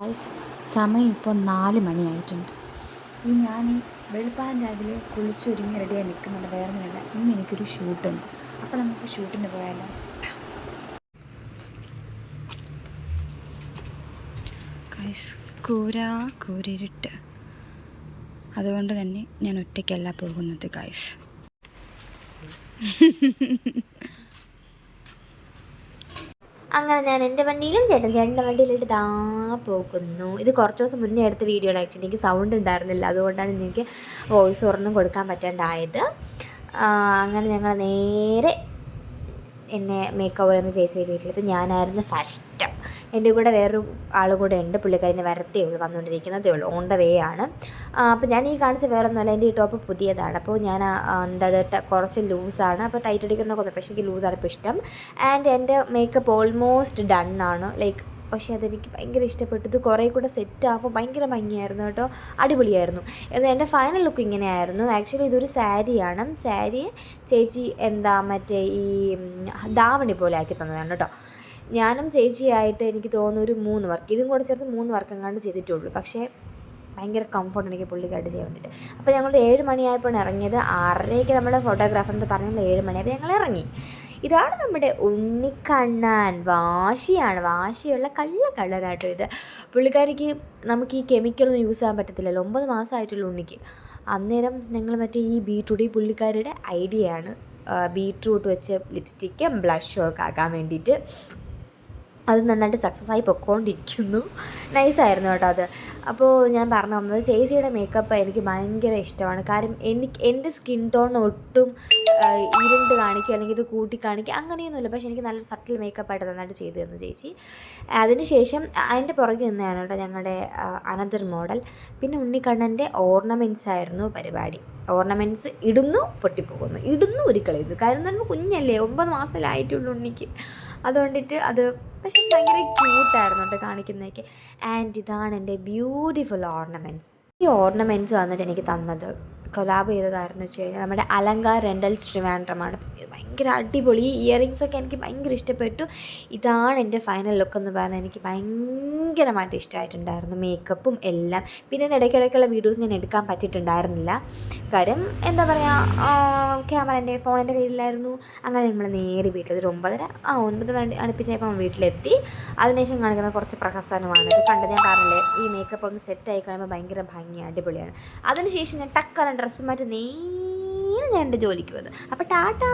Guys, സമയം ഇപ്പോൾ 4 മണിയായിട്ടുണ്ട്. ഞാൻ വെളുപ്പാൻ രാവിലെ കുളിച്ചൊരുങ്ങി റെഡിയായി നിൽക്കുന്നുണ്ട്. വേറെ ഒന്നുമില്ല, ഇന്ന് എനിക്കൊരു ഷൂട്ടുണ്ട്. അപ്പോൾ നമുക്ക് ഷൂട്ടിന് പോയാലോ? ഗൈസ്, കൂരിരുട്ട്. അതുകൊണ്ട് തന്നെ ഞാൻ ഒറ്റയ്ക്കല്ല പോകുന്നത് ഗൈസ്. അങ്ങനെ ഞാൻ എൻ്റെ വണ്ടിയിലും ചേട്ടൻ്റെ വണ്ടിയിലിട്ട് പോകുന്നു. ഇത് കുറച്ച് ദിവസം മുന്നേ എടുത്ത വീഡിയോ ആണ്. ആക്ച്വലി എനിക്ക് സൗണ്ട് ഉണ്ടായിരുന്നില്ല, അതുകൊണ്ടാണ് എനിക്ക് വോയിസ് ഒന്നും കൊടുക്കാൻ പറ്റാണ്ടായത്. അങ്ങനെ ഞങ്ങൾ നേരെ എന്നെ മേക്കപ്പ് ചെയ്യുന്ന ചേച്ചി വീട്ടിലെത്തി. ഞാനായിരുന്നു ഫസ്റ്റ്. എൻ്റെ കൂടെ വേറൊരു ആൾ കൂടെ ഉണ്ട്. പുള്ളിക്കാരിനെ വരത്തേ ഉള്ളൂ, വന്നുകൊണ്ടിരിക്കുന്നതേ ഉള്ളൂ, ഓൺ ദ വേ ആണ്. അപ്പോൾ ഞാൻ ഈ കാണിച്ച വേറെ ഒന്നുമല്ല, എൻ്റെ ഈ ടോപ്പ് പുതിയതാണ്. അപ്പോൾ ഞാൻ കുറച്ച് ലൂസാണ്, അപ്പോൾ ടൈറ്റ് അടിക്കുന്നതൊക്കെ, പക്ഷേ എനിക്ക് ലൂസാണ് ഇപ്പോൾ ഇഷ്ടം. ആൻഡ് എൻ്റെ മേക്കപ്പ് ഓൾമോസ്റ്റ് ഡൺ ആണ്. ലൈക്ക് പക്ഷേ അതെനിക്ക് ഭയങ്കര ഇഷ്ടപ്പെട്ടു. ഇത് കുറേ കൂടെ സെറ്റാകുമ്പോൾ ഭയങ്കര ഭംഗിയായിരുന്നു കേട്ടോ, അടിപൊളിയായിരുന്നു. എൻ്റെ ഫൈനൽ ലുക്ക് ഇങ്ങനെയായിരുന്നു. ആക്ച്വലി ഇതൊരു സാരിയാണ്. സാരി ചേച്ചി മറ്റേ ഈ ധാവണി പോലെ ആക്കി തന്നതാണ് കേട്ടോ. ഞാനും ചേച്ചിയായിട്ട് എനിക്ക് തോന്നുന്നു ഒരു 3 വർക്ക്, ഇതും കൂടെ ചേർത്ത് 3 വർക്ക് എങ്ങാണ്ട് ചെയ്തിട്ടുള്ളൂ. പക്ഷേ ഭയങ്കര കംഫർട്ട് എനിക്ക് പുള്ളിക്കായിട്ട് ചെയ്യാൻ വേണ്ടിയിട്ട്. അപ്പോൾ ഞങ്ങൾ 7 മണിയായപ്പോൾ ഇറങ്ങിയത്. 6:30 നമ്മുടെ ഫോട്ടോഗ്രാഫർ എന്ന് പറഞ്ഞാൽ 7 മണിയായപ്പോൾ ഞങ്ങൾ ഇറങ്ങി. ഇതാണ് നമ്മുടെ ഉണ്ണിക്കണ്ണൻ. വാശിയുള്ള കളറാട്ടോ ഇത്. പുള്ളിക്കാരിക്ക് നമുക്ക് ഈ കെമിക്കലൊന്നും യൂസ് ചെയ്യാൻ പറ്റത്തില്ലല്ലോ. 9 മാസമായിട്ടുള്ള ഉണ്ണിക്ക്. അന്നേരം ഞങ്ങൾ മറ്റേ ഈ ബീട്രൂട്ട്, ഈ പുള്ളിക്കാരിയുടെ ഐഡിയ ആണ്, ബീട്രൂട്ട് വെച്ച് ലിപ്സ്റ്റിക്കും ബ്ലഷും ഒക്കെ ആക്കാൻ വേണ്ടിയിട്ട്. അത് നന്നായിട്ട് സക്സസ് ആയി പൊയ്ക്കൊണ്ടിരിക്കുന്നു. നൈസായിരുന്നു കേട്ടോ അത്. അപ്പോൾ ഞാൻ പറഞ്ഞു തന്നത്, ചേച്ചിയുടെ മേക്കപ്പ് എനിക്ക് ഭയങ്കര ഇഷ്ടമാണ്. കാര്യം എൻ്റെ സ്കിൻ ടോൺ ഒട്ടും ഇരുണ്ട് കാണിക്കുക അല്ലെങ്കിൽ ഇത് കൂട്ടി കാണിക്കുക അങ്ങനെയൊന്നുമില്ല. പക്ഷേ എനിക്ക് നല്ലൊരു സട്ടിൽ മേക്കപ്പായിട്ട് നന്നായിട്ട് ചെയ്തു തന്നു ചേച്ചി. അതിനുശേഷം അതിൻ്റെ പുറകെ നിന്നാണ് കേട്ടോ ഞങ്ങളുടെ അനദർ മോഡൽ. പിന്നെ ഉണ്ണിക്കണ്ണൻ്റെ ഓർണമെൻറ്റ്സ് ആയിരുന്നു പരിപാടി. ഓർണമെൻറ്റ്സ് ഇടുന്നു, പൊട്ടിപ്പോകുന്നു, ഇടുന്നു, കളയുന്നു. കാര്യം എന്ന് പറയുമ്പോൾ കുഞ്ഞല്ലേ, 9 മാസത്തിലായിട്ടുള്ളൂ ഉണ്ണിക്ക്. അതുകൊണ്ടിട്ട് അത് പക്ഷേ ഭയങ്കര ക്യൂട്ടായിരുന്നു കേട്ടോ കാണിക്കുന്നതൊക്കെ. ആൻഡ് ഇതാണ് എൻ്റെ ബ്യൂട്ടിഫുൾ ഓർണമെൻറ്റ്സ്. ഈ ഓർണമെൻറ്റ്സ് വന്നിട്ട് എനിക്ക് തന്നത്, കൊലാബ് ചെയ്തതായിരുന്നു വെച്ച് കഴിഞ്ഞാൽ നമ്മുടെ അലങ്കാർ റെൻ്റൽസ് ട്രിവാൻഡ്രമാണ്. ഭയങ്കര അടിപൊളി. ഈ ഇയറിങ്സൊക്കെ എനിക്ക് ഭയങ്കര ഇഷ്ടപ്പെട്ടു. ഇതാണ് എൻ്റെ ഫൈനൽ ലുക്ക് എന്ന് പറഞ്ഞാൽ എനിക്ക് ഭയങ്കരമായിട്ട് ഇഷ്ടമായിട്ടുണ്ടായിരുന്നു, മേക്കപ്പും എല്ലാം. പിന്നെ ഇടയ്ക്കിടയ്ക്കുള്ള വീഡിയോസ് ഞാൻ എടുക്കാൻ പറ്റിയിട്ടുണ്ടായിരുന്നില്ല. കാര്യം എന്താ പറയുക, ക്യാമറ എൻ്റെ ഫോണിൻ്റെ കയ്യിലായിരുന്നു. അങ്ങനെ നമ്മൾ നേരെ വീട്ടിൽ ഒരു 9 അടുപ്പിച്ചായപ്പോൾ വീട്ടിലെത്തി. അതിനുശേഷം കാണിക്കുന്ന കുറച്ച് പ്രഹസനമാണ്. ഇത് കണ്ട് ഞാൻ പറഞ്ഞില്ലേ, ഈ മേക്കപ്പ് ഒന്ന് സെറ്റായി കഴിയുമ്പോൾ ഭയങ്കര ഭംഗിയാണ്, അടിപൊളിയാണ്. അതിനുശേഷം ഞാൻ ടക്കാണ് ഡ്രസ്സ് മാറ്റി നേരെ ഞാൻ എൻ്റെ ജോലിക്ക് വന്നു. അപ്പോൾ ടാറ്റാ.